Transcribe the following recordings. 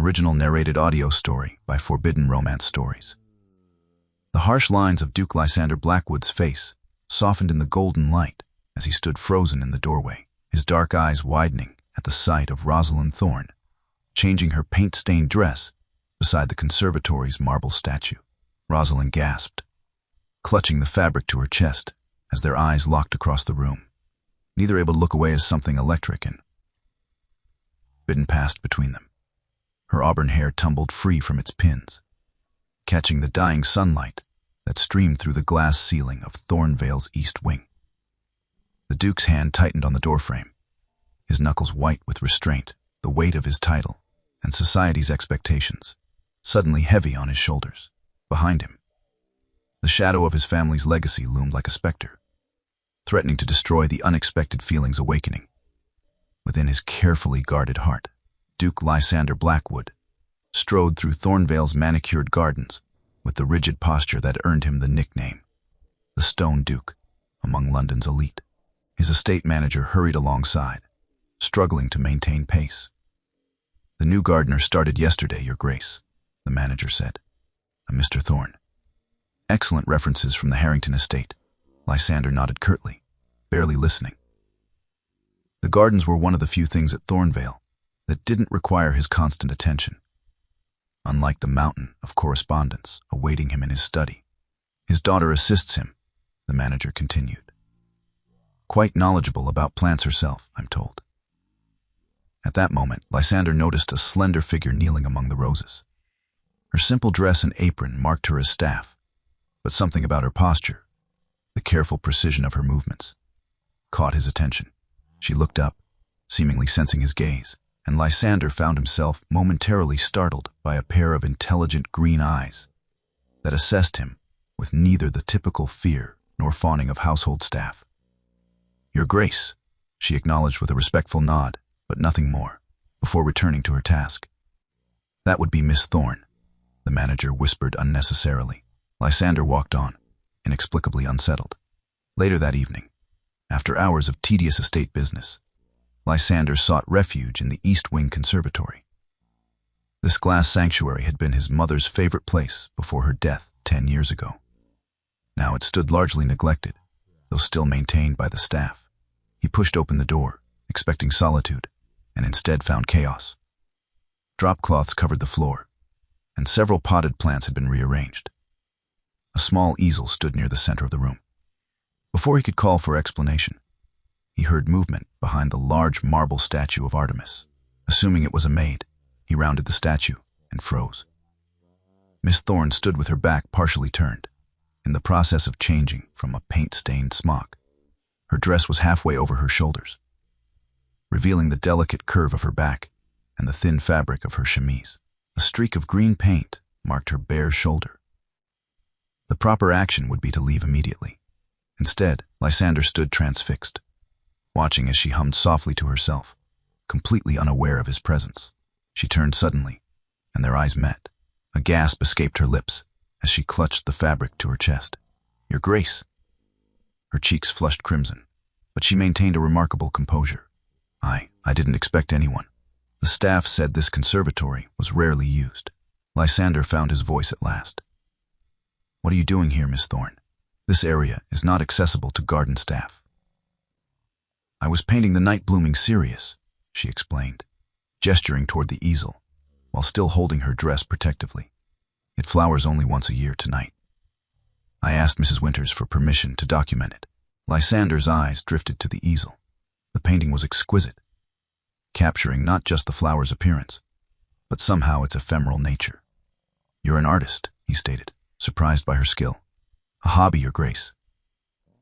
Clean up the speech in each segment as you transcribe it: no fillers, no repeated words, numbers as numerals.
original narrated audio story by Forbidden Romance Stories. The harsh lines of Duke Lysander Blackwood's face softened in the golden light as he stood frozen in the doorway, his dark eyes widening at the sight of Rosalind Thorne, changing her paint-stained dress beside the conservatory's marble statue. Rosalind gasped, clutching the fabric to her chest as their eyes locked across the room, neither able to look away as something electric and forbidden passed between them. Her auburn hair tumbled free from its pins, catching the dying sunlight that streamed through the glass ceiling of Thornvale's east wing. The Duke's hand tightened on the doorframe, his knuckles white with restraint, the weight of his title and society's expectations suddenly heavy on his shoulders. Behind him, the shadow of his family's legacy loomed like a specter, threatening to destroy the unexpected feelings awakening within his carefully guarded heart. Duke Lysander Blackwood strode through Thornvale's manicured gardens with the rigid posture that earned him the nickname, the Stone Duke, among London's elite. His estate manager hurried alongside, struggling to maintain pace. "The new gardener started yesterday, Your Grace," the manager said. "A Mr. Thorne." "Excellent references from the Harrington estate." Lysander nodded curtly, barely listening. The gardens were one of the few things at Thornvale that didn't require his constant attention. Unlike the mountain of correspondence awaiting him in his study, his daughter assists him, the manager continued. "Quite knowledgeable about plants herself, I'm told." At that moment, Lysander noticed a slender figure kneeling among the roses. Her simple dress and apron marked her as staff, but something about her posture, the careful precision of her movements, caught his attention. She looked up, seemingly sensing his gaze, and Lysander found himself momentarily startled by a pair of intelligent green eyes that assessed him with neither the typical fear nor fawning of household staff. "Your Grace," she acknowledged with a respectful nod, but nothing more, before returning to her task. "That would be Miss Thorne," the manager whispered unnecessarily. Lysander walked on, inexplicably unsettled. Later that evening, after hours of tedious estate business, Lysander sought refuge in the East Wing Conservatory. This glass sanctuary had been his mother's favorite place before her death 10 years ago. Now it stood largely neglected, though still maintained by the staff. He pushed open the door, expecting solitude, and instead found chaos. Drop cloths covered the floor, and several potted plants had been rearranged. A small easel stood near the center of the room. Before he could call for explanation, he heard movement behind the large marble statue of Artemis. Assuming it was a maid, he rounded the statue and froze. Miss Thorne stood with her back partially turned, in the process of changing from a paint-stained smock. Her dress was halfway over her shoulders, revealing the delicate curve of her back and the thin fabric of her chemise. A streak of green paint marked her bare shoulder. The proper action would be to leave immediately. Instead, Lysander stood transfixed, watching as she hummed softly to herself, completely unaware of his presence. She turned suddenly, and their eyes met. A gasp escaped her lips as she clutched the fabric to her chest. "Your Grace." Her cheeks flushed crimson, but she maintained a remarkable composure. I didn't expect anyone. The staff said this conservatory was rarely used." Lysander found his voice at last. "What are you doing here, Miss Thorne? This area is not accessible to garden staff." "I was painting the night-blooming cereus," she explained, gesturing toward the easel, while still holding her dress protectively. "It flowers only once a year tonight. I asked Mrs. Winters for permission to document it." Lysander's eyes drifted to the easel. The painting was exquisite, capturing not just the flower's appearance, but somehow its ephemeral nature. "You're an artist," he stated, surprised by her skill. "A hobby, Your Grace."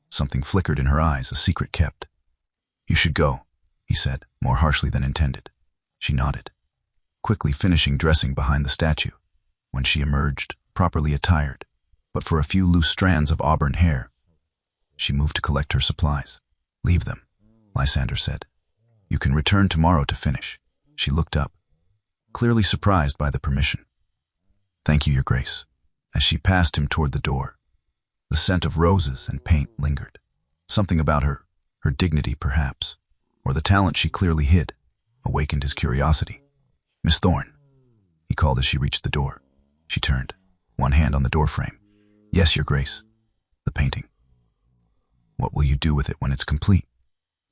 Something flickered in her eyes, a secret kept. "You should go," he said, more harshly than intended. She nodded, quickly finishing dressing behind the statue, when she emerged, properly attired, but for a few loose strands of auburn hair. She moved to collect her supplies. "Leave them," Lysander said. "You can return tomorrow to finish." She looked up, clearly surprised by the permission. "Thank you, Your Grace." As she passed him toward the door, the scent of roses and paint lingered. Something about her dignity perhaps, or the talent she clearly hid, awakened his curiosity. "Miss Thorne," he called as she reached the door. She turned, one hand on the doorframe. Yes, Your Grace. The painting. What will you do with it when it's complete?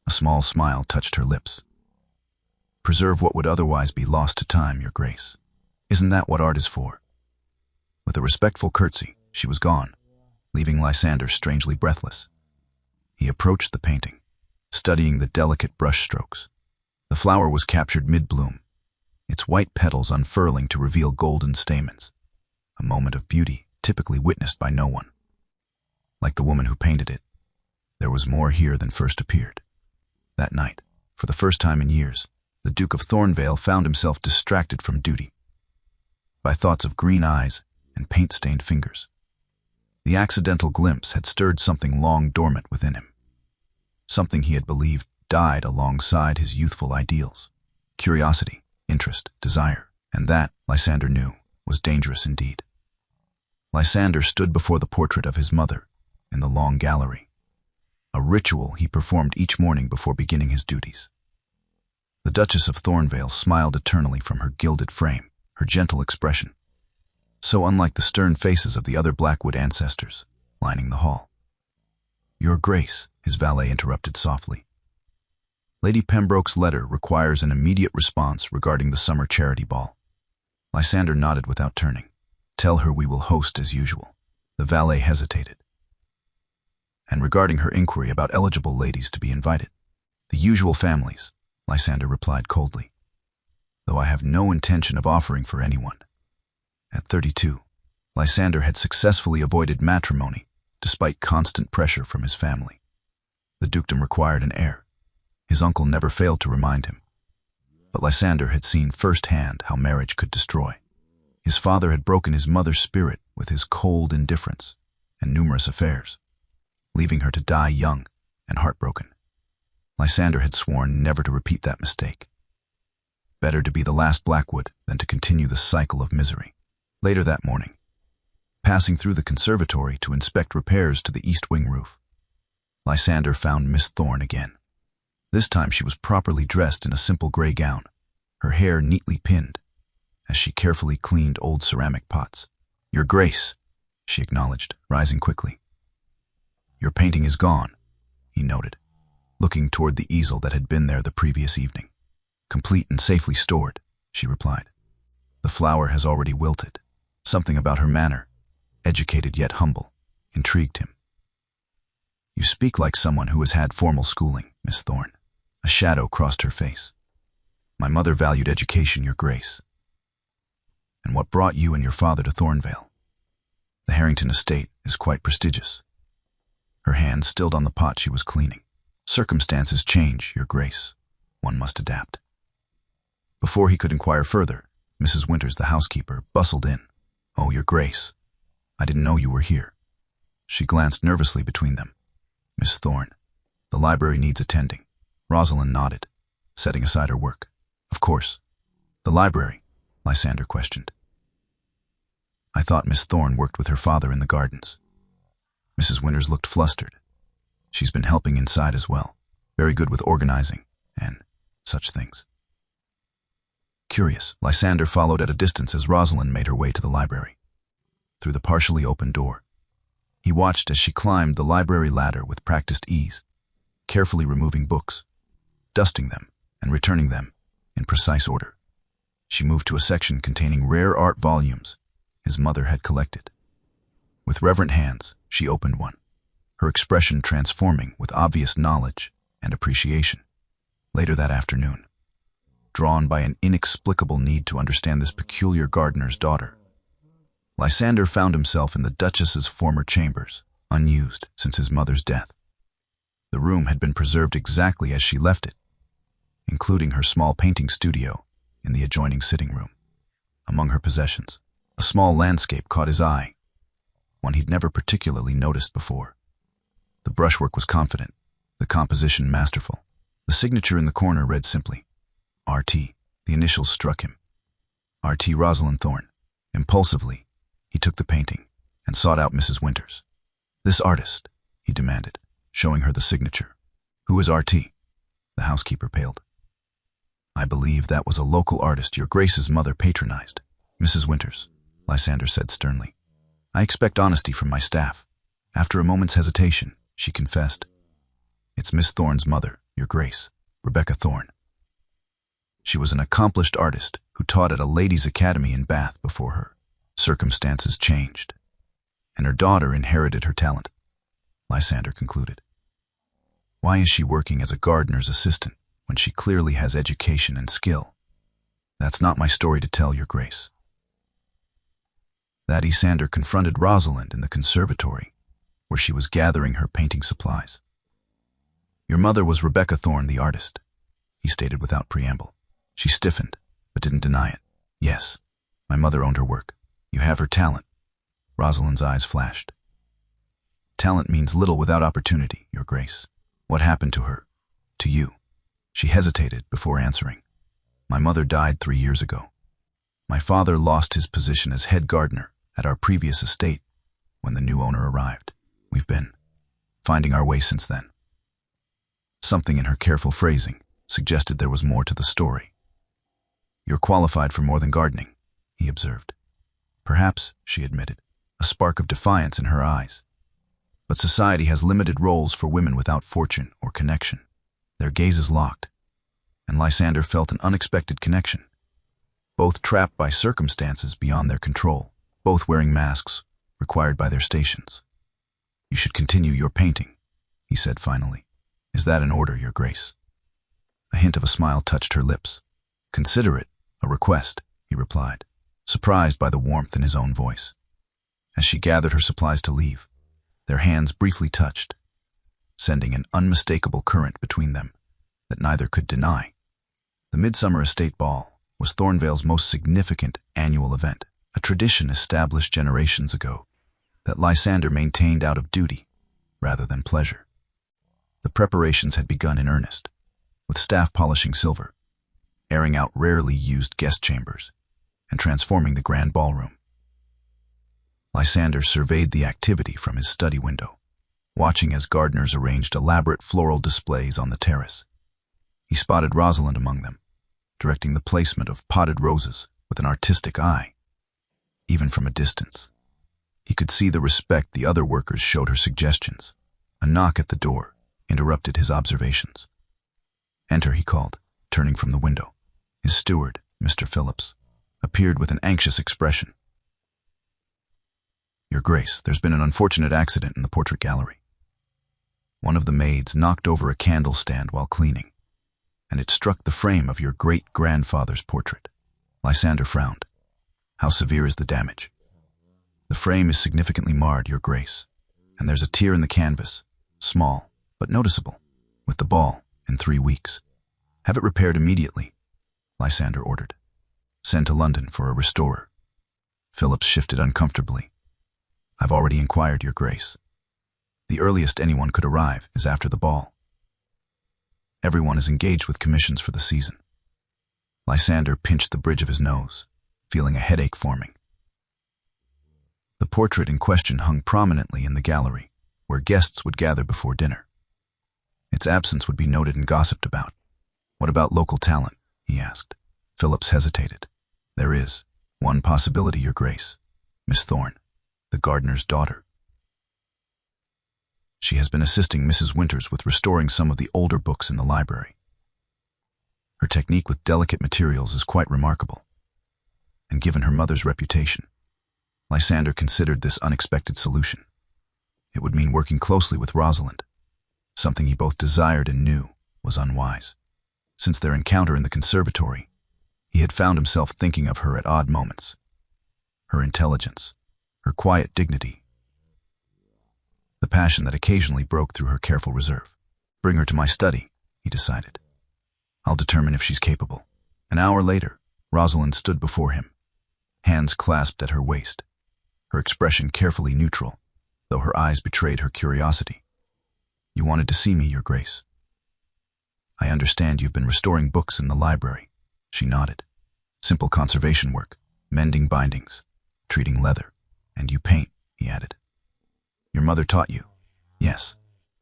A small smile touched her lips. Preserve what would otherwise be lost to time, Your Grace. Isn't that what art is for? With a respectful curtsy, she was gone, leaving Lysander strangely breathless. He approached the painting, studying the delicate brush strokes. The flower was captured mid-bloom, its white petals unfurling to reveal golden stamens, a moment of beauty typically witnessed by no one. Like the woman who painted it, there was more here than first appeared. That night, for the first time in years, the Duke of Thornvale found himself distracted from duty by thoughts of green eyes and paint-stained fingers. The accidental glimpse had stirred something long dormant within him, something he had believed died alongside his youthful ideals. Curiosity, interest, desire, and that, Lysander knew, was dangerous indeed. Lysander stood before the portrait of his mother in the long gallery, a ritual he performed each morning before beginning his duties. The Duchess of Thornvale smiled eternally from her gilded frame, her gentle expression, so unlike the stern faces of the other Blackwood ancestors lining the hall. Your Grace, his valet interrupted softly. Lady Pembroke's letter requires an immediate response regarding the summer charity ball. Lysander nodded without turning. Tell her we will host as usual. The valet hesitated. And regarding her inquiry about eligible ladies to be invited, the usual families, Lysander replied coldly, though I have no intention of offering for anyone. At 32, Lysander had successfully avoided matrimony despite constant pressure from his family. The dukedom required an heir. His uncle never failed to remind him. But Lysander had seen firsthand how marriage could destroy. His father had broken his mother's spirit with his cold indifference and numerous affairs, leaving her to die young and heartbroken. Lysander had sworn never to repeat that mistake. Better to be the last Blackwood than to continue the cycle of misery. Later that morning, passing through the conservatory to inspect repairs to the east wing roof, Lysander found Miss Thorne again. This time she was properly dressed in a simple gray gown, her hair neatly pinned, as she carefully cleaned old ceramic pots. Your Grace, she acknowledged, rising quickly. Your painting is gone, he noted, looking toward the easel that had been there the previous evening. Complete and safely stored, she replied. The flower has already wilted. Something about her manner, educated yet humble, intrigued him. You speak like someone who has had formal schooling, Miss Thorne. A shadow crossed her face. My mother valued education, Your Grace. And what brought you and your father to Thornvale? The Harrington estate is quite prestigious. Her hand stilled on the pot she was cleaning. Circumstances change, Your Grace. One must adapt. Before he could inquire further, Mrs. Winters, the housekeeper, bustled in. Oh, Your Grace, I didn't know you were here. She glanced nervously between them. Miss Thorne, the library needs attending. Rosalind nodded, setting aside her work. Of course. The library? Lysander questioned. I thought Miss Thorne worked with her father in the gardens. Mrs. Winters looked flustered. She's been helping inside as well. Very good with organizing and such things. Curious, Lysander followed at a distance as Rosalind made her way to the library. Through the partially open door, he watched as she climbed the library ladder with practiced ease, carefully removing books, dusting them, and returning them in precise order. She moved to a section containing rare art volumes his mother had collected. With reverent hands, she opened one, her expression transforming with obvious knowledge and appreciation. Later that afternoon, drawn by an inexplicable need to understand this peculiar gardener's daughter, Lysander found himself in the Duchess's former chambers, unused since his mother's death. The room had been preserved exactly as she left it, including her small painting studio in the adjoining sitting room. Among her possessions, a small landscape caught his eye, one he'd never particularly noticed before. The brushwork was confident, the composition masterful. The signature in the corner read simply, R.T. The initials struck him. R.T. Rosalind Thorne. Impulsively, he took the painting and sought out Mrs. Winters. This artist, he demanded, showing her the signature. Who is R.T.? The housekeeper paled. I believe that was a local artist your Grace's mother patronized. Mrs. Winters, Lysander said sternly, I expect honesty from my staff. After a moment's hesitation, she confessed, It's Miss Thorne's mother, Your Grace, Rebecca Thorne. She was an accomplished artist who taught at a ladies' academy in Bath before her circumstances changed, and her daughter inherited her talent, Lysander concluded. Why is she working as a gardener's assistant when she clearly has education and skill? That's not my story to tell, Your Grace. That Lysander confronted Rosalind in the conservatory, where she was gathering her painting supplies. Your mother was Rebecca Thorne, the artist, he stated without preamble. She stiffened, but didn't deny it. Yes, my mother owned her work. You have her talent. Rosalind's eyes flashed. Talent means little without opportunity, Your Grace. What happened to her? To you? She hesitated before answering. My mother died 3 years ago. My father lost his position as head gardener at our previous estate when the new owner arrived. We've been finding our way since then. Something in her careful phrasing suggested there was more to the story. You're qualified for more than gardening, he observed. Perhaps, she admitted, a spark of defiance in her eyes. But society has limited roles for women without fortune or connection. Their gazes locked, and Lysander felt an unexpected connection. Both trapped by circumstances beyond their control, both wearing masks required by their stations. You should continue your painting, he said finally. Is that an order, Your Grace? A hint of a smile touched her lips. Consider it a request, he replied, surprised by the warmth in his own voice. As she gathered her supplies to leave, their hands briefly touched, sending an unmistakable current between them that neither could deny. The Midsummer Estate Ball was Thornvale's most significant annual event, a tradition established generations ago that Lysander maintained out of duty rather than pleasure. The preparations had begun in earnest, with staff polishing silver, airing out rarely used guest chambers, and transforming the grand ballroom. Lysander surveyed the activity from his study window, watching as gardeners arranged elaborate floral displays on the terrace. He spotted Rosalind among them, directing the placement of potted roses with an artistic eye. Even from a distance, he could see the respect the other workers showed her suggestions. A knock at the door interrupted his observations. Enter, he called, turning from the window. His steward, Mr. Phillips, appeared with an anxious expression. Your Grace, there's been an unfortunate accident in the portrait gallery. One of the maids knocked over a candle stand while cleaning, and it struck the frame of your great-grandfather's portrait. Lysander frowned. How severe is the damage? The frame is significantly marred, Your Grace, and there's a tear in the canvas, small but noticeable, with the ball in 3 weeks. Have it repaired immediately, Lysander ordered. Send to London for a restorer. Phillips shifted uncomfortably. I've already inquired, Your Grace. The earliest anyone could arrive is after the ball. Everyone is engaged with commissions for the season. Lysander pinched the bridge of his nose, feeling a headache forming. The portrait in question hung prominently in the gallery, where guests would gather before dinner. Its absence would be noted and gossiped about. What about local talent? He asked. Phillips hesitated. There is one possibility, Your Grace. Miss Thorne, the gardener's daughter. She has been assisting Mrs. Winters with restoring some of the older books in the library. Her technique with delicate materials is quite remarkable, and given her mother's reputation, Lysander considered this unexpected solution. It would mean working closely with Rosalind, something he both desired and knew was unwise. Since their encounter in the conservatory, he had found himself thinking of her at odd moments. Her intelligence, her quiet dignity, the passion that occasionally broke through her careful reserve. Bring her to my study, he decided. I'll determine if she's capable. An hour later, Rosalind stood before him, hands clasped at her waist, her expression carefully neutral, though her eyes betrayed her curiosity. You wanted to see me, Your Grace. I understand you've been restoring books in the library. She nodded. Simple conservation work, mending bindings, treating leather, and you paint, he added. Your mother taught you? Yes,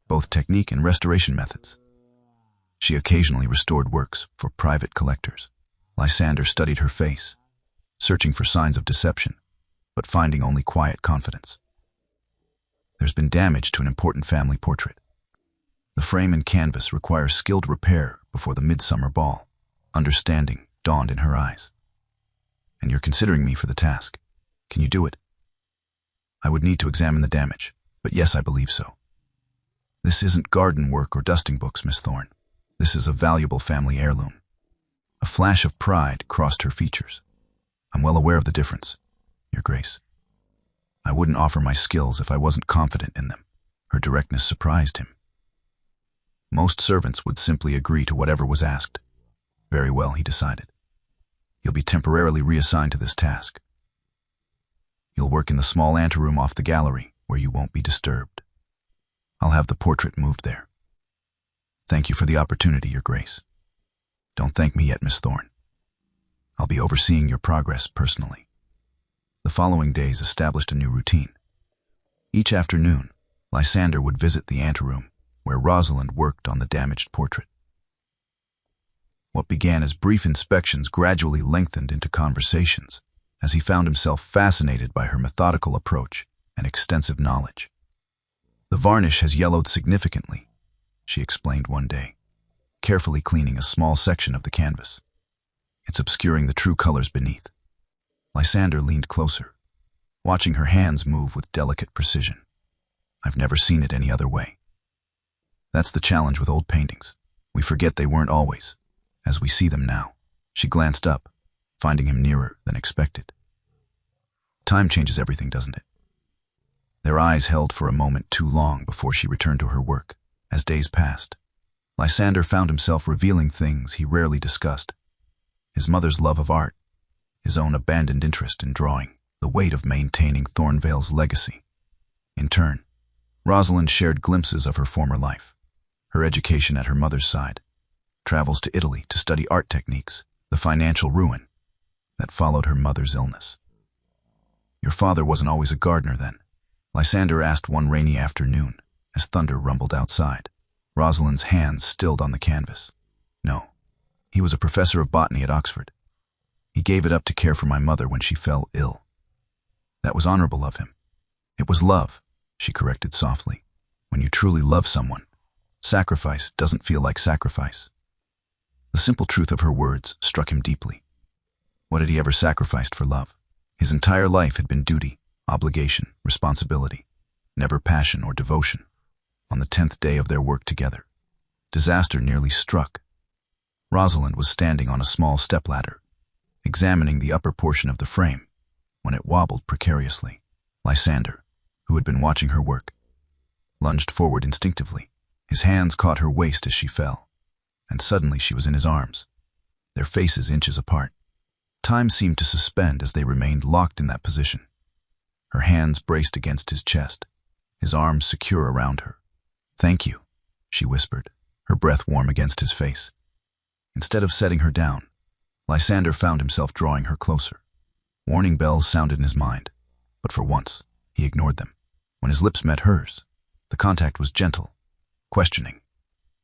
both technique and restoration methods. She occasionally restored works for private collectors. Lysander studied her face, searching for signs of deception, but finding only quiet confidence. There's been damage to an important family portrait. The frame and canvas require skilled repair before the midsummer ball. Understanding dawned in her eyes. And you're considering me for the task. Can you do it? I would need to examine the damage, but yes, I believe so. This isn't garden work or dusting books, Miss Thorne. This is a valuable family heirloom. A flash of pride crossed her features. I'm well aware of the difference, Your Grace. I wouldn't offer my skills if I wasn't confident in them. Her directness surprised him. Most servants would simply agree to whatever was asked. Very well, he decided. You'll be temporarily reassigned to this task. You'll work in the small anteroom off the gallery, where you won't be disturbed. I'll have the portrait moved there. Thank you for the opportunity, Your Grace. Don't thank me yet, Miss Thorne. I'll be overseeing your progress personally. The following days established a new routine. Each afternoon, Lysander would visit the anteroom, where Rosalind worked on the damaged portrait. What began as brief inspections gradually lengthened into conversations, as he found himself fascinated by her methodical approach and extensive knowledge. The varnish has yellowed significantly, she explained one day, carefully cleaning a small section of the canvas. It's obscuring the true colors beneath. Lysander leaned closer, watching her hands move with delicate precision. I've never seen it any other way. That's the challenge with old paintings. We forget they weren't always, as we see them now. She glanced up, finding him nearer than expected. Time changes everything, doesn't it? Their eyes held for a moment too long before she returned to her work. As days passed, Lysander found himself revealing things he rarely discussed. His mother's love of art, his own abandoned interest in drawing, the weight of maintaining Thornvale's legacy. In turn, Rosalind shared glimpses of her former life, her education at her mother's side, travels to Italy to study art techniques, the financial ruin that followed her mother's illness. Your father wasn't always a gardener then, Lysander asked one rainy afternoon as thunder rumbled outside. Rosalind's hands stilled on the canvas. No, he was a professor of botany at Oxford. He gave it up to care for my mother when she fell ill. That was honorable of him. It was love, she corrected softly. When you truly love someone, sacrifice doesn't feel like sacrifice. The simple truth of her words struck him deeply. What had he ever sacrificed for love? His entire life had been duty, obligation, responsibility, never passion or devotion. On the 10th day of their work together, disaster nearly struck. Rosalind was standing on a small stepladder, examining the upper portion of the frame, when it wobbled precariously. Lysander, who had been watching her work, lunged forward instinctively. His hands caught her waist as she fell, and suddenly she was in his arms, their faces inches apart. Time seemed to suspend as they remained locked in that position. Her hands braced against his chest, his arms secure around her. Thank you, she whispered, her breath warm against his face. Instead of setting her down, Lysander found himself drawing her closer. Warning bells sounded in his mind, but for once, he ignored them. When his lips met hers, the contact was gentle, questioning,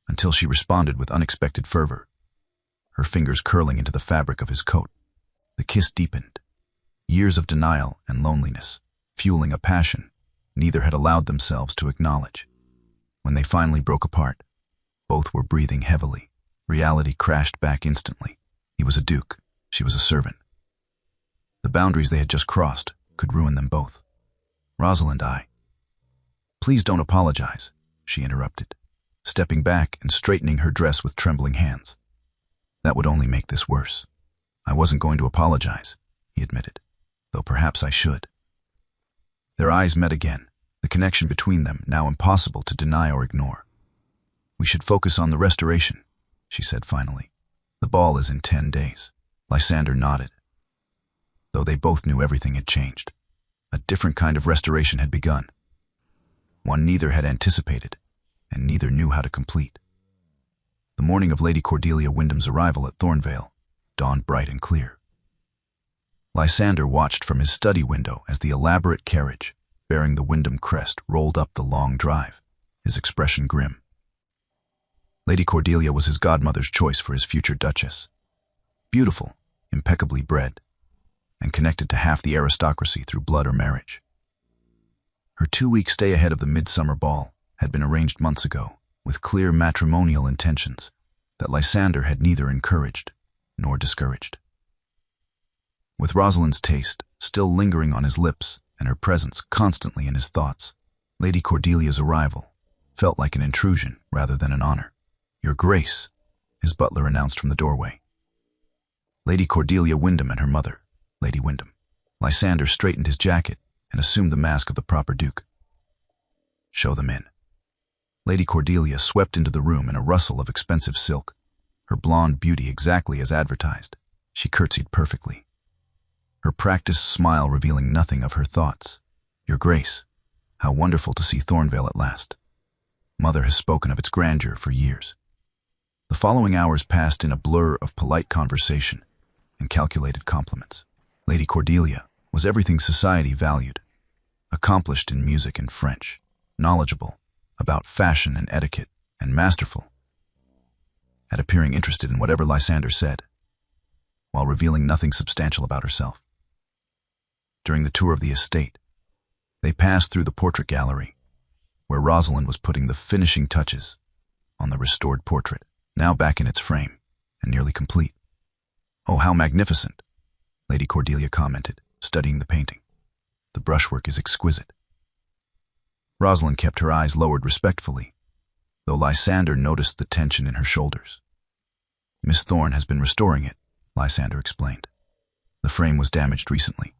until she responded with unexpected fervor, her fingers curling into the fabric of his coat. The kiss deepened, years of denial and loneliness, fueling a passion neither had allowed themselves to acknowledge. When they finally broke apart, both were breathing heavily. Reality crashed back instantly. He was a duke, she was a servant. The boundaries they had just crossed could ruin them both. Rosalind, Please don't apologize, she interrupted, stepping back and straightening her dress with trembling hands. That would only make this worse. I wasn't going to apologize, he admitted, though perhaps I should. Their eyes met again, the connection between them now impossible to deny or ignore. We should focus on the restoration, she said finally. The ball is in 10 days. Lysander nodded. Though they both knew everything had changed. A different kind of restoration had begun. One neither had anticipated, and neither knew how to complete. The morning of Lady Cordelia Wyndham's arrival at Thornvale dawned bright and clear. Lysander watched from his study window as the elaborate carriage, bearing the Wyndham crest, rolled up the long drive, his expression grim. Lady Cordelia was his godmother's choice for his future duchess. Beautiful, impeccably bred. and connected to half the aristocracy through blood or marriage. Her 2-week stay ahead of the midsummer ball had been arranged months ago, with clear matrimonial intentions that Lysander had neither encouraged nor discouraged. With Rosalind's taste still lingering on his lips and her presence constantly in his thoughts, Lady Cordelia's arrival felt like an intrusion rather than an honor. "Your Grace," his butler announced from the doorway. Lady Cordelia Wyndham and her mother, Lady Wyndham. Lysander straightened his jacket and assumed the mask of the proper duke. "Show them in." Lady Cordelia swept into the room in a rustle of expensive silk, her blonde beauty exactly as advertised. She curtsied perfectly, her practiced smile revealing nothing of her thoughts. "Your Grace, how wonderful to see Thornvale at last. Mother has spoken of its grandeur for years." The following hours passed in a blur of polite conversation and calculated compliments. Lady Cordelia was everything society valued: accomplished in music and French, knowledgeable about fashion and etiquette, and masterful at appearing interested in whatever Lysander said, while revealing nothing substantial about herself. During the tour of the estate, they passed through the portrait gallery, where Rosalind was putting the finishing touches on the restored portrait, now back in its frame and nearly complete. "Oh, how magnificent," Lady Cordelia commented, studying the painting. "The brushwork is exquisite." Rosalind kept her eyes lowered respectfully, though Lysander noticed the tension in her shoulders. "Miss Thorne has been restoring it," Lysander explained. "The frame was damaged recently."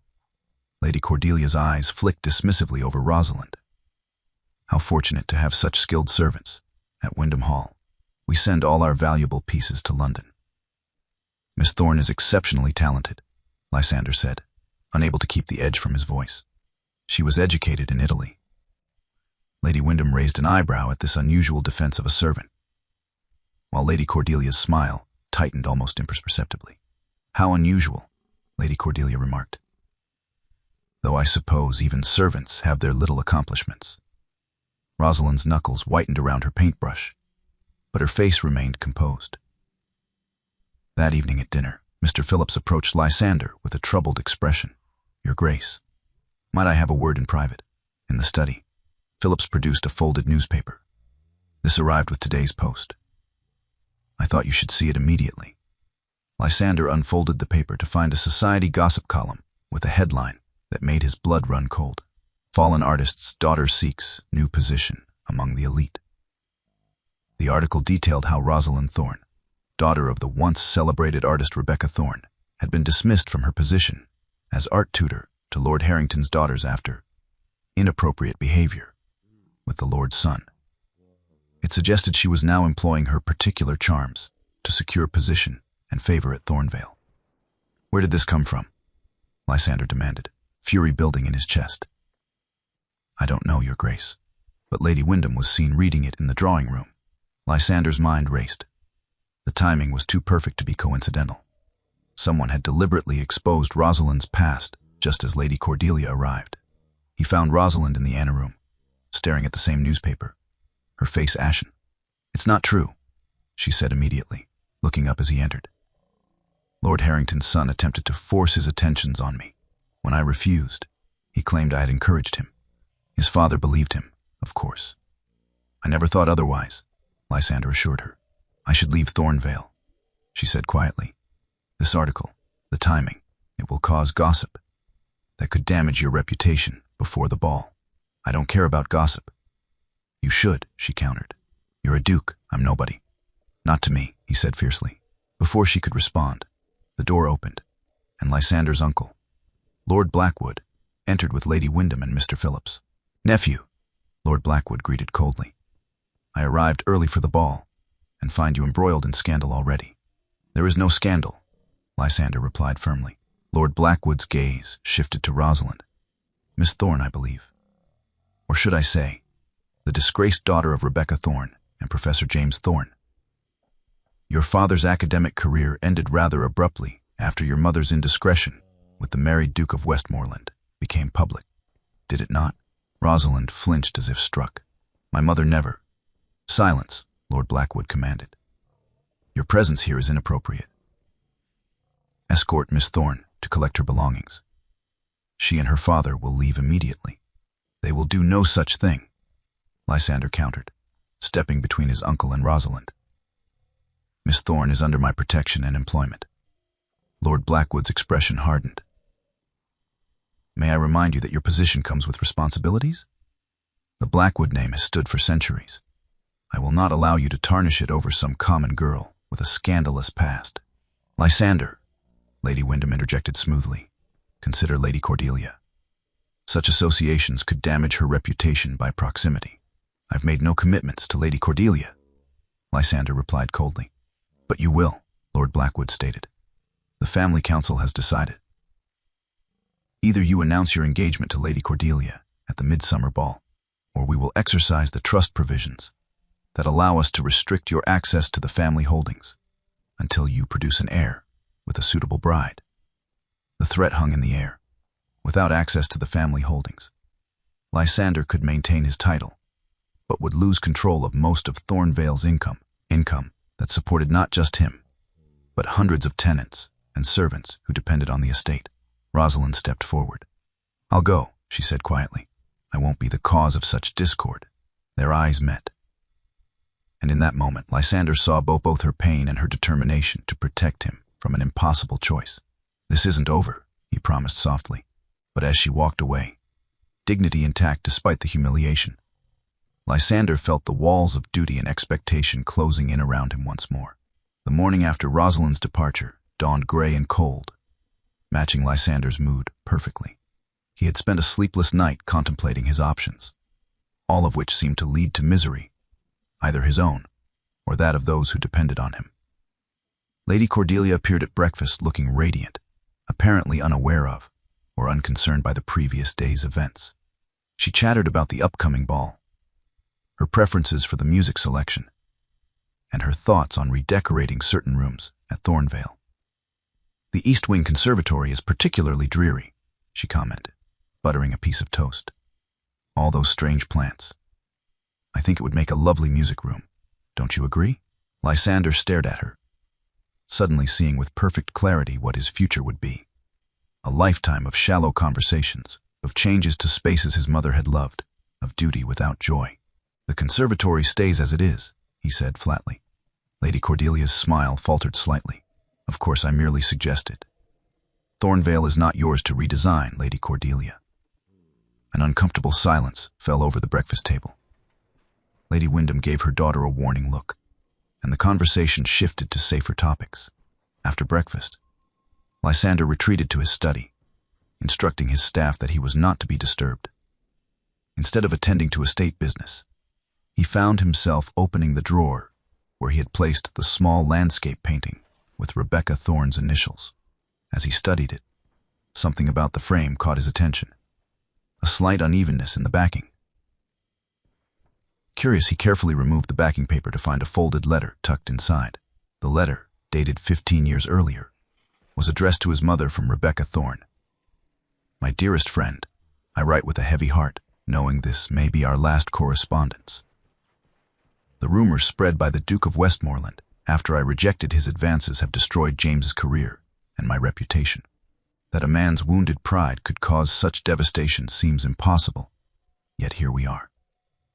Lady Cordelia's eyes flicked dismissively over Rosalind. "How fortunate to have such skilled servants at Wyndham Hall. We send all our valuable pieces to London." "Miss Thorne is exceptionally talented," Lysander said, unable to keep the edge from his voice. "She was educated in Italy." Lady Wyndham raised an eyebrow at this unusual defense of a servant, while Lady Cordelia's smile tightened almost imperceptibly. "How unusual," Lady Cordelia remarked. "Though I suppose even servants have their little accomplishments." Rosalind's knuckles whitened around her paintbrush, but her face remained composed. That evening at dinner, Mr. Phillips approached Lysander with a troubled expression. "Your Grace, might I have a word in private?" In the study, Phillips produced a folded newspaper. "This arrived with today's post. I thought you should see it immediately." Lysander unfolded the paper to find a society gossip column with a headline that made his blood run cold. "Fallen artist's daughter seeks new position among the elite." The article detailed how Rosalind Thorne, daughter of the once celebrated artist Rebecca Thorne, had been dismissed from her position as art tutor to Lord Harrington's daughters after inappropriate behavior with the Lord's son. It suggested she was now employing her particular charms to secure position and favor at Thornvale. "Where did this come from?" Lysander demanded, fury building in his chest. "I don't know, Your Grace, but Lady Wyndham was seen reading it in the drawing room." Lysander's mind raced. The timing was too perfect to be coincidental. Someone had deliberately exposed Rosalind's past just as Lady Cordelia arrived. He found Rosalind in the anteroom, staring at the same newspaper, her face ashen. "It's not true," she said immediately, looking up as he entered. "Lord Harrington's son attempted to force his attentions on me. When I refused, he claimed I had encouraged him. His father believed him, of course." "I never thought otherwise," Lysander assured her. "I should leave Thornvale," she said quietly. "This article, the timing, it will cause gossip that could damage your reputation before the ball." "I don't care about gossip." "You should," she countered. "You're a duke, I'm nobody." "Not to me," he said fiercely. Before she could respond, the door opened, and Lysander's uncle, Lord Blackwood, entered with Lady Wyndham and Mr. Phillips. "Nephew," Lord Blackwood greeted coldly. "I arrived early for the ball, and find you embroiled in scandal already." "There is no scandal," Lysander replied firmly. Lord Blackwood's gaze shifted to Rosalind. "Miss Thorne, I believe. Or should I say, the disgraced daughter of Rebecca Thorne and Professor James Thorne. Your father's academic career ended rather abruptly after your mother's indiscretion with the married Duke of Westmoreland became public, did it not?" Rosalind flinched as if struck. "My mother never—" "Silence," Lord Blackwood commanded. "Your presence here is inappropriate. Escort Miss Thorne to collect her belongings. She and her father will leave immediately. They will do no such thing, Lysander countered, stepping between his uncle and Rosalind. Miss Thorne is under my protection and employment. Lord Blackwood's expression hardened. May I remind you that your position comes with responsibilities? The Blackwood name has stood for centuries. I will not allow you to tarnish it over some common girl with a scandalous past. Lysander, Lady Wyndham interjected smoothly. Consider Lady Cordelia. Such associations could damage her reputation by proximity. I've made no commitments to Lady Cordelia, Lysander replied coldly. But you will, Lord Blackwood stated. The family council has decided. Either you announce your engagement to Lady Cordelia at the midsummer ball, or we will exercise the trust provisions that allow us to restrict your access to the family holdings until you produce an heir with a suitable bride. The threat hung in the air. Without access to the family holdings, Lysander could maintain his title, but would lose control of most of Thornvale's income that supported not just him, but hundreds of tenants and servants who depended on the estate. Rosalind stepped forward. I'll go, she said quietly. I won't be the cause of such discord. Their eyes met. And in that moment, Lysander saw both her pain and her determination to protect him from an impossible choice. This isn't over, he promised softly. But as she walked away, dignity intact despite the humiliation, Lysander felt the walls of duty and expectation closing in around him once more. The morning after Rosalind's departure dawned gray and cold, matching Lysander's mood perfectly. He had spent a sleepless night contemplating his options, all of which seemed to lead to misery, either his own or that of those who depended on him. Lady Cordelia appeared at breakfast looking radiant, apparently unaware of or unconcerned by the previous day's events. She chattered about the upcoming ball, her preferences for the music selection, and her thoughts on redecorating certain rooms at Thornvale. The East Wing Conservatory is particularly dreary, she commented, buttering a piece of toast. All those strange plants. I think it would make a lovely music room. Don't you agree? Lysander stared at her, suddenly seeing with perfect clarity what his future would be. A lifetime of shallow conversations, of changes to spaces his mother had loved, of duty without joy. The conservatory stays as it is, he said flatly. Lady Cordelia's smile faltered slightly. Of course, I merely suggested. Thornvale is not yours to redesign, Lady Cordelia. An uncomfortable silence fell over the breakfast table. Lady Wyndham gave her daughter a warning look, and the conversation shifted to safer topics. After breakfast, Lysander retreated to his study, instructing his staff that he was not to be disturbed. Instead of attending to estate business, he found himself opening the drawer where he had placed the small landscape painting with Rebecca Thorne's initials. As he studied it, something about the frame caught his attention. A slight unevenness in the backing. Curious, he carefully removed the backing paper to find a folded letter tucked inside. The letter, dated 15 years earlier, was addressed to his mother from Rebecca Thorne. My dearest friend, I write with a heavy heart, knowing this may be our last correspondence. The rumors spread by the Duke of Westmoreland after I rejected his advances have destroyed James's career and my reputation. That a man's wounded pride could cause such devastation seems impossible, yet here we are.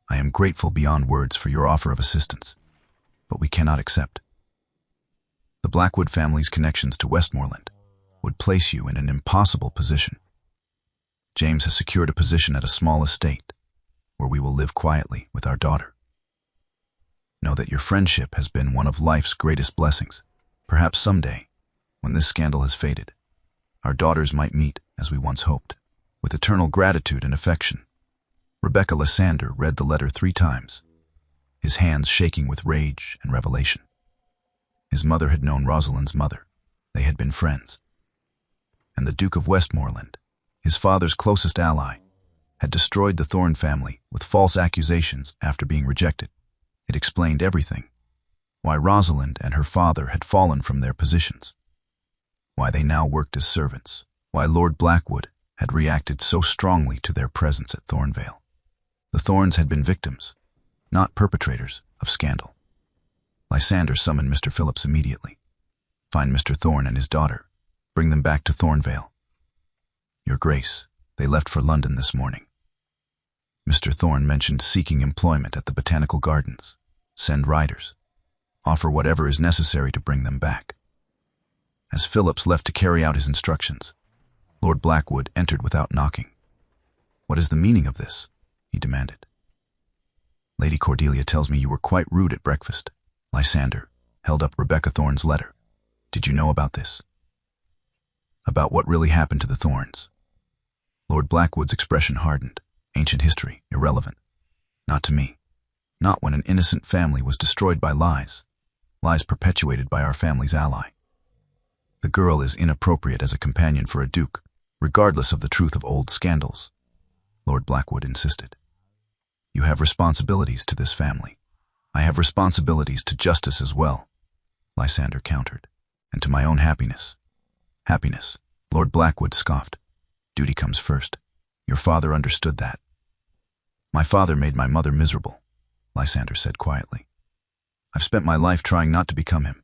I am grateful beyond words for your offer of assistance, but we cannot accept. The Blackwood family's connections to Westmoreland would place you in an impossible position. James has secured a position at a small estate where we will live quietly with our daughter. Know that your friendship has been one of life's greatest blessings. Perhaps someday, when this scandal has faded, our daughters might meet as we once hoped. With eternal gratitude and affection. Rebecca. Lysander read the letter 3 times, his hands shaking with rage and revelation. His mother had known Rosalind's mother. They had been friends. And the Duke of Westmoreland, his father's closest ally, had destroyed the Thorne family with false accusations after being rejected. It explained everything. Why Rosalind and her father had fallen from their positions. Why they now worked as servants. Why Lord Blackwood had reacted so strongly to their presence at Thornvale. The Thornes had been victims, not perpetrators, of scandal. Lysander summoned Mr. Phillips immediately. Find Mr. Thorne and his daughter. Bring them back to Thornvale. Your Grace, they left for London this morning. Mr. Thorne mentioned seeking employment at the Botanical Gardens. Send riders. Offer whatever is necessary to bring them back. As Phillips left to carry out his instructions, Lord Blackwood entered without knocking. What is the meaning of this? He demanded. Lady Cordelia tells me you were quite rude at breakfast. Lysander held up Rebecca Thorne's letter. Did you know about this? About what really happened to the Thornes? Lord Blackwood's expression hardened. Ancient history, irrelevant. Not to me. Not when an innocent family was destroyed by lies. Lies perpetuated by our family's ally. The girl is inappropriate as a companion for a duke, regardless of the truth of old scandals, Lord Blackwood insisted. You have responsibilities to this family. I have responsibilities to justice as well, Lysander countered, and to my own happiness. Happiness, Lord Blackwood scoffed. Duty comes first. Your father understood that. My father made my mother miserable, Lysander said quietly. I've spent my life trying not to become him,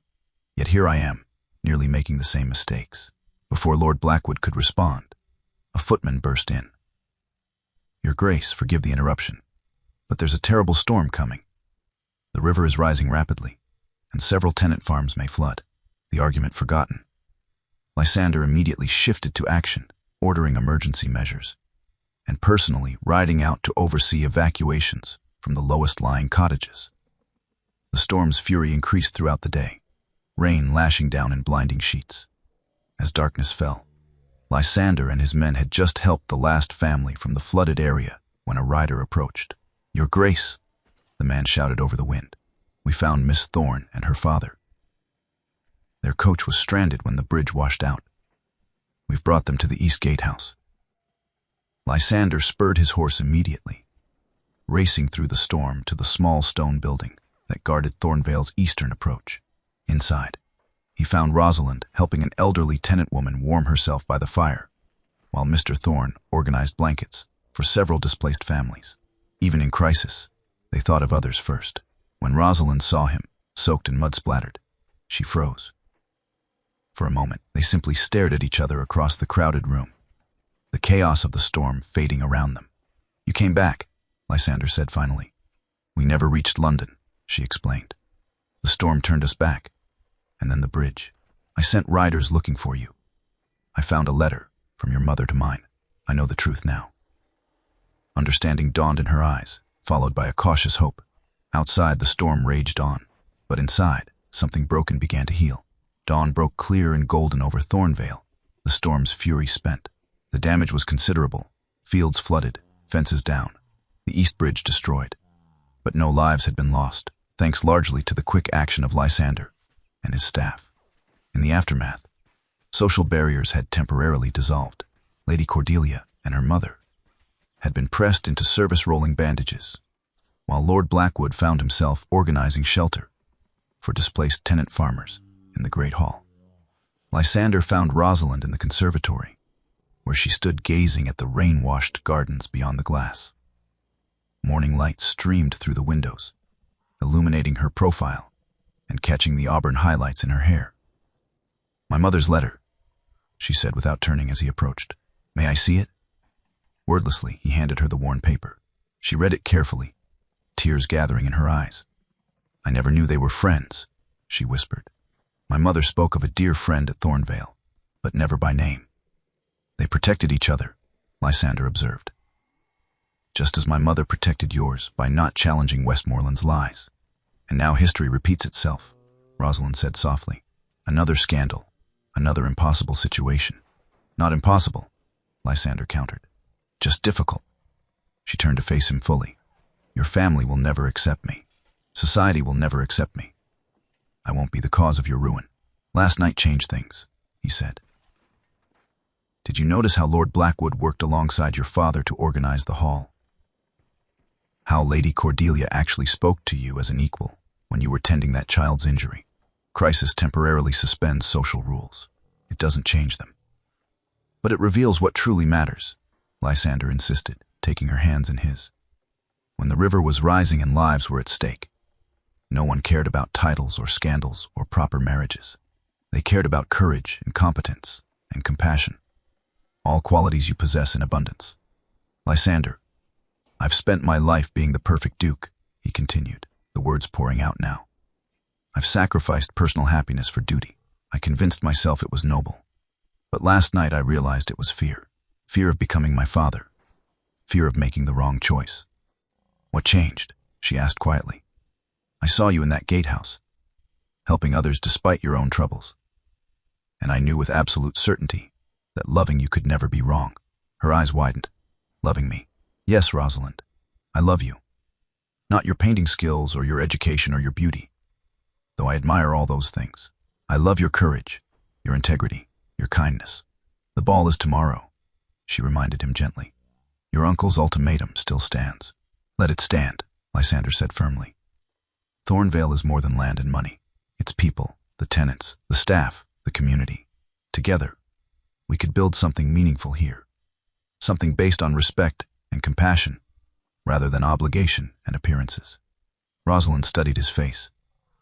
yet here I am, nearly making the same mistakes. Before Lord Blackwood could respond, a footman burst in. Your Grace, forgive the interruption, but there's a terrible storm coming. The river is rising rapidly, and several tenant farms may flood. The argument forgotten. Lysander immediately shifted to action, ordering emergency measures, and personally riding out to oversee evacuations from the lowest-lying cottages. The storm's fury increased throughout the day, rain lashing down in blinding sheets. As darkness fell, Lysander and his men had just helped the last family from the flooded area when a rider approached. Your Grace, the man shouted over the wind. We found Miss Thorne and her father. Their coach was stranded when the bridge washed out. We've brought them to the East Gatehouse. Lysander spurred his horse immediately, racing through the storm to the small stone building that guarded Thornvale's eastern approach. Inside, he found Rosalind helping an elderly tenant woman warm herself by the fire, while Mr. Thorne organized blankets for several displaced families. Even in crisis, they thought of others first. When Rosalind saw him, soaked and mud-splattered, she froze. For a moment, they simply stared at each other across the crowded room, the chaos of the storm fading around them. You came back, Lysander said finally. We never reached London, she explained. The storm turned us back, and then the bridge. I sent riders looking for you. I found a letter from your mother to mine. I know the truth now. Understanding dawned in her eyes, followed by a cautious hope. Outside, the storm raged on, but inside, something broken began to heal. Dawn broke clear and golden over Thornvale, the storm's fury spent. The damage was considerable. Fields flooded, fences down, the East Bridge destroyed. But no lives had been lost, thanks largely to the quick action of Lysander and his staff. In the aftermath, social barriers had temporarily dissolved. Lady Cordelia and her mother had been pressed into service-rolling bandages, while Lord Blackwood found himself organizing shelter for displaced tenant farmers in the Great Hall. Lysander found Rosalind in the conservatory, where she stood gazing at the rain-washed gardens beyond the glass. Morning light streamed through the windows, illuminating her profile and catching the auburn highlights in her hair. My mother's letter, she said without turning as he approached. May I see it? Wordlessly, he handed her the worn paper. She read it carefully, tears gathering in her eyes. I never knew they were friends, she whispered. My mother spoke of a dear friend at Thornvale, but never by name. They protected each other, Lysander observed. Just as my mother protected yours by not challenging Westmoreland's lies. And now history repeats itself, Rosalind said softly. Another scandal, another impossible situation. Not impossible, Lysander countered. Just difficult. She turned to face him fully. Your family will never accept me. Society will never accept me. I won't be the cause of your ruin. Last night changed things, he said. Did you notice how Lord Blackwood worked alongside your father to organize the hall? How Lady Cordelia actually spoke to you as an equal when you were tending that child's injury? Crisis temporarily suspends social rules. It doesn't change them. But it reveals what truly matters, Lysander insisted, taking her hands in his. When the river was rising and lives were at stake, no one cared about titles or scandals or proper marriages. They cared about courage and competence and compassion, all qualities you possess in abundance. Lysander, I've spent my life being the perfect duke, he continued, the words pouring out now. I've sacrificed personal happiness for duty. I convinced myself it was noble. But last night I realized it was fear. Fear of becoming my father. Fear of making the wrong choice. What changed? She asked quietly. I saw you in that gatehouse, helping others despite your own troubles. And I knew with absolute certainty that loving you could never be wrong. Her eyes widened. Loving me. Yes, Rosalind, I love you. Not your painting skills or your education or your beauty, though I admire all those things. I love your courage, your integrity, your kindness. The ball is tomorrow, she reminded him gently. Your uncle's ultimatum still stands. Let it stand, Lysander said firmly. Thornvale is more than land and money. It's people, the tenants, the staff, the community. Together, we could build something meaningful here. Something based on respect and compassion, rather than obligation and appearances. Rosalind studied his face,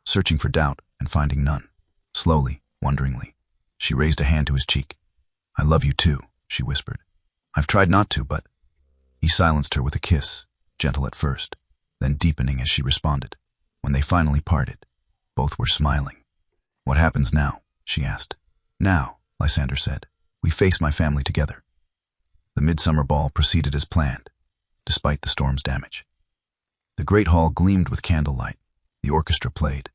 searching for doubt and finding none. Slowly, wonderingly, she raised a hand to his cheek. I love you too, she whispered. I've tried not to, but... He silenced her with a kiss, gentle at first, then deepening as she responded. When they finally parted, both were smiling. What happens now? She asked. Now, Lysander said, we face my family together. The midsummer ball proceeded as planned, despite the storm's damage. The great hall gleamed with candlelight, the orchestra played,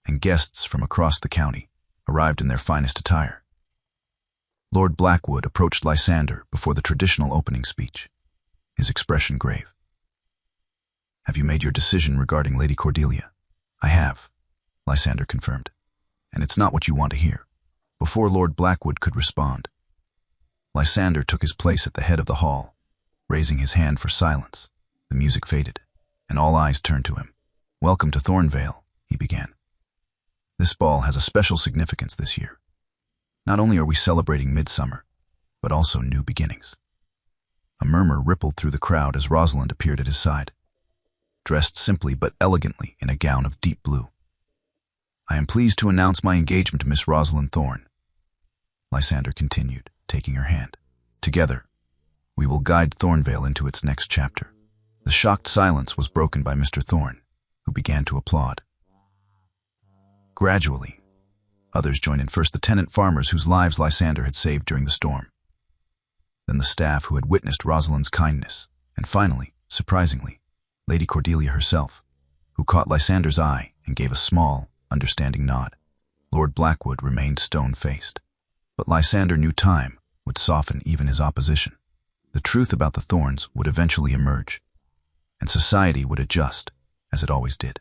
and guests from across the county arrived in their finest attire. Lord Blackwood approached Lysander before the traditional opening speech, his expression grave. Have you made your decision regarding Lady Cordelia? I have, Lysander confirmed, and it's not what you want to hear. Before Lord Blackwood could respond, Lysander took his place at the head of the hall, raising his hand for silence. The music faded, and all eyes turned to him. Welcome to Thornvale, he began. This ball has a special significance this year. Not only are we celebrating midsummer, but also new beginnings. A murmur rippled through the crowd as Rosalind appeared at his side, dressed simply but elegantly in a gown of deep blue. I am pleased to announce my engagement to Miss Rosalind Thorne, Lysander continued, taking her hand. Together, we will guide Thornvale into its next chapter. The shocked silence was broken by Mr. Thorne, who began to applaud. Gradually, others joined in, first the tenant farmers whose lives Lysander had saved during the storm, then the staff who had witnessed Rosalind's kindness, and finally, surprisingly, Lady Cordelia herself, who caught Lysander's eye and gave a small, understanding nod. Lord Blackwood remained stone-faced, but Lysander knew time would soften even his opposition. The truth about the Thornes would eventually emerge, and society would adjust, as it always did.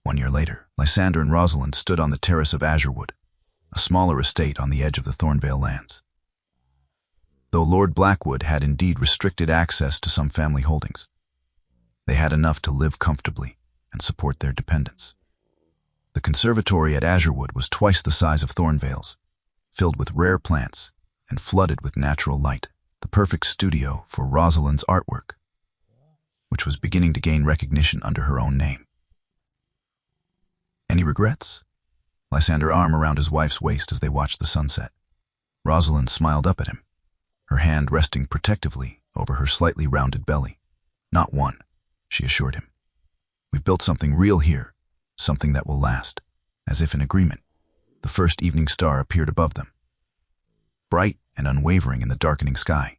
1 year later, Lysander and Rosalind stood on the terrace of Azurewood, a smaller estate on the edge of the Thornvale lands. Though Lord Blackwood had indeed restricted access to some family holdings, they had enough to live comfortably and support their dependents. The conservatory at Azurewood was twice the size of Thornvale's, filled with rare plants and flooded with natural light, the perfect studio for Rosalind's artwork, which was beginning to gain recognition under her own name. Any regrets? Lysander arm around his wife's waist as they watched the sunset. Rosalind smiled up at him, her hand resting protectively over her slightly rounded belly. Not one, she assured him. We've built something real here, something that will last. As if in agreement, the first evening star appeared above them, bright and unwavering in the darkening sky.